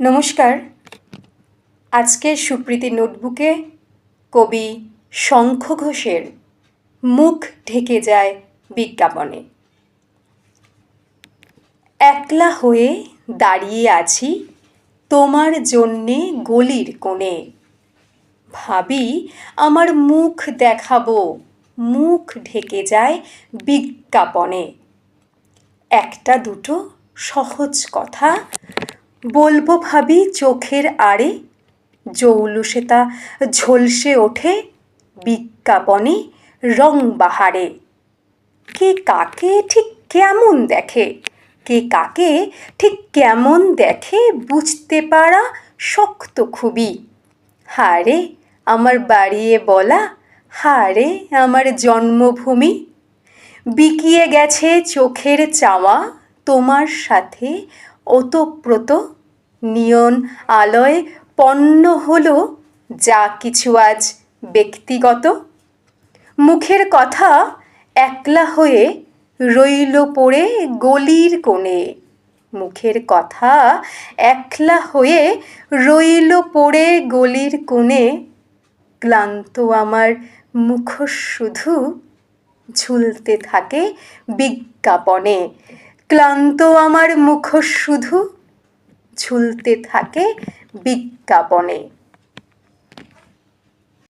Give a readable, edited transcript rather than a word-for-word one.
নমস্কার। আজকের সুপ্রীতি নোটবুকে কবি শঙ্খ ঘোষের মুখ ঢেকে যায় বিজ্ঞাপনে। একলা হয়ে দাঁড়িয়ে আছি তোমার জন্যে গলির কোণে, ভাবি আমার মুখ দেখাবো, মুখ ঢেকে যায় বিজ্ঞাপনে। একটা দুটো সহজ কথা বলবো ভাবি চোখের আড়ে, জৌলুসে তা ঝলসে ওঠে বিজ্ঞাপনে রং বাহারে। কে কাকে ঠিক কেমন দেখে, কে কাকে ঠিক কেমন দেখে বুঝতে পারা শক্ত খুবই। হারে আমার বাড়িয়ে বলা, হারে আমার জন্মভূমি। বিকিয়ে গেছে চোখের চাওয়া তোমার সাথে ওতপ্রোত, নিয়ন আলোয় পণ্য হলো যা কিছু আজ ব্যক্তিগত। মুখের কথা একলা হয়ে রইল পড়ে গলির কোণে, মুখের কথা একলা হয়ে রইল পড়ে গলির কোণে। ক্লান্ত আমার মুখোশ শুধু ঝুলতে থাকে বিজ্ঞাপনে, ক্লান্ত আমার মুখোশ শুধু ঝুলতে থাকে বিজ্ঞাপনে।